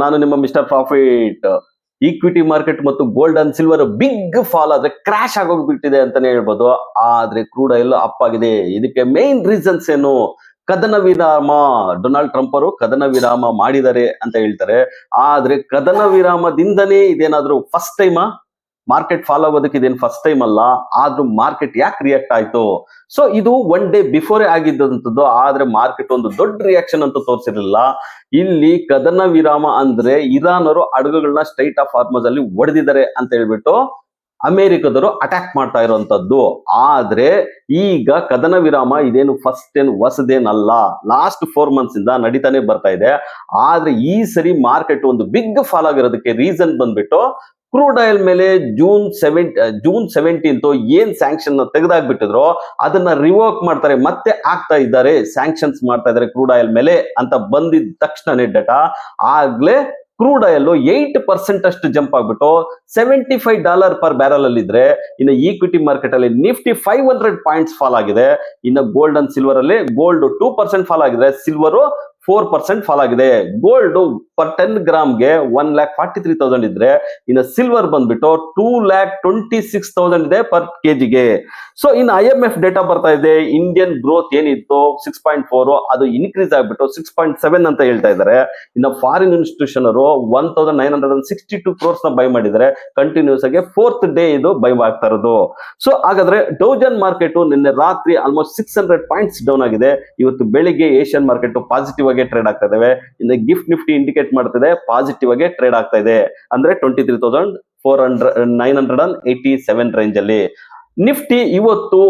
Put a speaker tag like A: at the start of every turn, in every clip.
A: ನಾನು ನಿಮ್ಮ mister profit. Equity market ಮತ್ತು gold and silver big fall ಆದ್ರೆ ಕ್ರಾಶ್ ಆಗೋಗ್ಬಿಟ್ಟಿದೆ ಅಂತಾನೆ ಹೇಳ್ಬೋದು. ಆದ್ರೆ ಕ್ರೂಡ್ ಆಯಿಲ್ ಅಪ್ ಆಗಿದೆ. ಇದಕ್ಕೆ ಮೇನ್ ರೀಸನ್ಸ್ ಏನು? ಕದನ ವಿರಾಮ. ಡೊನಾಲ್ಡ್ ಟ್ರಂಪ್ ಅವರು ಕದನ ವಿರಾಮ ಮಾಡಿದ್ದಾರೆ ಅಂತ ಹೇಳ್ತಾರೆ. ಆದ್ರೆ ಕದನ ವಿರಾಮದಿಂದನೇ ಇದೇನಾದ್ರೂ ಫಸ್ಟ್ ಟೈಮಾ? ಮಾರ್ಕೆಟ್ ಫಾಲೋ ಆಗೋದಕ್ಕೆ ಇದೇನು ಫಸ್ಟ್ ಟೈಮ್ ಅಲ್ಲ. ಆದ್ರೂ ಮಾರ್ಕೆಟ್ ಯಾಕೆ ರಿಯಾಕ್ಟ್ ಆಯ್ತು? ಸೊ ಇದು ಒನ್ ಡೇ ಬಿಫೋರ್ ಆಗಿದ್ದಂಥದ್ದು. ಆದ್ರೆ ಮಾರ್ಕೆಟ್ ಒಂದು ದೊಡ್ಡ ರಿಯಾಕ್ಷನ್ ಅಂತ ತೋರಿಸಿರಲಿಲ್ಲ. ಇಲ್ಲಿ ಕದನ ವಿರಾಮ ಅಂದ್ರೆ ಇರಾನ್ ಅವರು ಹಡಗುಗಳನ್ನ ಸ್ಟ್ರೈಟ್ ಆಫ್ ಹಾರ್ಮುಜ್ ಅಲ್ಲಿ ಹೊಡೆದಿದ್ದಾರೆ ಅಂತ ಹೇಳ್ಬಿಟ್ಟು ಅಮೆರಿಕದವರು ಅಟ್ಯಾಕ್ ಮಾಡ್ತಾ ಇರುವಂತದ್ದು. ಆದ್ರೆ ಈಗ ಕದನ ವಿರಾಮ ಇದೇನು ಫಸ್ಟ್ ಏನ್ ಹೊಸದೇನಲ್ಲ. ಲಾಸ್ಟ್ 4 months ಇಂದ ನಡೀತಾನೆ ಬರ್ತಾ ಇದೆ. ಆದ್ರೆ ಈ ಸರಿ ಮಾರ್ಕೆಟ್ ಒಂದು ಬಿಗ್ ಫಾಲ್ ಆಗಿರೋದಕ್ಕೆ ರೀಸನ್ ಬಂದ್ಬಿಟ್ಟು ಕ್ರೂಡ್ ಆಯಿಲ್ ಮೇಲೆ ಜೂನ್ 17 ಏನ್ ಸ್ಯಾಂಕ್ಷನ್ ತೆಗೆದಾಕ್ಬಿಟ್ಟಿದ್ರು ಅದನ್ನ ರಿವೋಕ್ ಮಾಡ್ತಾರೆ, ಮತ್ತೆ ಆಗ್ತಾ ಇದ್ದಾರೆ, ಸ್ಯಾಂಕ್ಷನ್ಸ್ ಮಾಡ್ತಾ ಇದ್ದಾರೆ ಕ್ರೂಡ್ ಆಯಿಲ್ ಮೇಲೆ ಅಂತ ಬಂದಿದ ತಕ್ಷಣನೇ ಡೇಟಾ ಆಗ್ಲೇ ಕ್ರೂಡ್ ಆಯಿಲ್ 8% ಅಷ್ಟು ಜಂಪ್ ಆಗ್ಬಿಟ್ಟು $75 per ಬ್ಯಾರಲ್ ಅಲ್ಲಿ ಇದ್ರೆ, ಇನ್ನು ಈಕ್ವಿಟಿ ಮಾರ್ಕೆಟ್ ಅಲ್ಲಿ ನಿಫ್ಟಿ 500 ಪಾಯಿಂಟ್ಸ್ ಫಾಲ್ ಆಗಿದೆ. ಇನ್ನು ಗೋಲ್ಡ್ ಅಂಡ್ ಸಿಲ್ವರ್ ಅಲ್ಲಿ ಗೋಲ್ಡ್ 2% ಫಾಲ್ ಆಗಿದೆ, ಸಿಲ್ವರ್ 4% ಫಾಲ್ ಆಗಿದೆ. ಗೋಲ್ಡ್ ಪರ್ 10 ಗ್ರಾಮ್ಗೆ 1,43,000 ಇದ್ರೆ, ಇನ್ನು ಸಿಲ್ವರ್ ಬಂದ್ಬಿಟ್ಟು 2,26,000 ಇದೆ ಪರ್ ಕೆಜಿಗೆ. ಸೊ ಇನ್ನು IMF ಡೇಟಾ ಬರ್ತಾ ಇದೆ. ಇಂಡಿಯನ್ ಗ್ರೋತ್ ಏನಿತ್ತು 6.4 ಅದು ಇನ್ಕ್ರೀಸ್ ಆಗ್ಬಿಟ್ಟು 6.7 ಅಂತ ಹೇಳ್ತಾ ಇದ್ದಾರೆ. ಇನ್ನು ಫಾರಿನ್ ಇನ್ಸ್ಟಿಟ್ಯೂಷನ್ ಅವರು 1,962 crores ನ ಬೈ ಮಾಡಿದ್ದಾರೆ. ಕಂಟಿನ್ಯೂಸ್ ಆಗಿ 4th ಡೇ ಇದು ಬೈ ಆಗ್ತಾ ಇರೋದು. ಸೊ ಹಾಗಾದ್ರೆ ಡೌಜನ್ ಮಾರ್ಕೆಟ್ ನಿನ್ನೆ ರಾತ್ರಿ ಆಲ್ಮೋಸ್ಟ್ 600 ಪಾಯಿಂಟ್ಸ್ ಡೌನ್ ಆಗಿದೆ. ಇವತ್ತು ಬೆಳಿಗ್ಗೆ ಏಷ್ಯನ್ ಮಾರ್ಕೆಟ್ ಪಾಸಿಟಿವ್ ಆಗಿ ಟ್ರೇಡ್ ಆಗ್ತಾ ಇದಾವೆ. ಇನ್ನು ಗಿಫ್ಟ್ ನಿಫ್ಟಿ ಇಂಡಿಕೇಟ್ ಮಾಡ್ತಿದೆ ಪಾಸಿಟಿವ್ ಆಗಿ ಟ್ರೇಡ್ ಆಗ್ತಾ ಇದೆ. ಅಂದ್ರೆ 23,987 ರೇಂಜ್ ಅಲ್ಲಿ. ನಿಫ್ಟಿ ಇವತ್ತು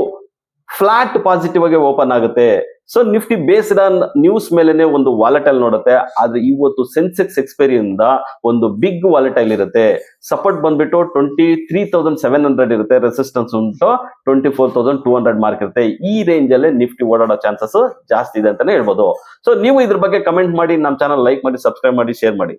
A: ಫ್ಲಾಟ್ ಪಾಸಿಟಿವ್ ಆಗಿ ಓಪನ್ ಆಗುತ್ತೆ. So Nifty based on news ಮೇಲೆನೆ ಒಂದು ವಾಲಟೈಲ್ ನೋಡುತ್ತೆ. ಆದ್ರೆ ಇವತ್ತು ಸೆನ್ಸೆಕ್ಸ್ ಎಕ್ಸ್ಪೈರಿ ಇಂದ ಒಂದು ಬಿಗ್ ವಾಲಟೈಲ್ ಇರುತ್ತೆ. ಸಪೋರ್ಟ್ ಬಂದ್ಬಿಟ್ಟು 23,700 ಇರುತ್ತೆ, ರೆಸಿಸ್ಟೆನ್ಸ್ ಉಂಟು 24,200 ಮಾರ್ಕ್ ಇರುತ್ತೆ. ಈ ರೇಂಜ್ ಅಲ್ಲೇ ನಿಫ್ಟಿ ಓಡಾಡೋ ಚಾನ್ಸಸ್ ಜಾಸ್ತಿ ಇದೆ ಅಂತಾನೆ ಹೇಳ್ಬೋದು. ಸೊ ನೀವು ಇದ್ರ ಬಗ್ಗೆ ಕಮೆಂಟ್ ಮಾಡಿ, ನಮ್ಮ ಚಾನಲ್ ಲೈಕ್ ಮಾಡಿ, ಸಬ್ಸ್ಕ್ರೈಬ್ ಮಾಡಿ, ಶೇರ್ ಮಾಡಿ.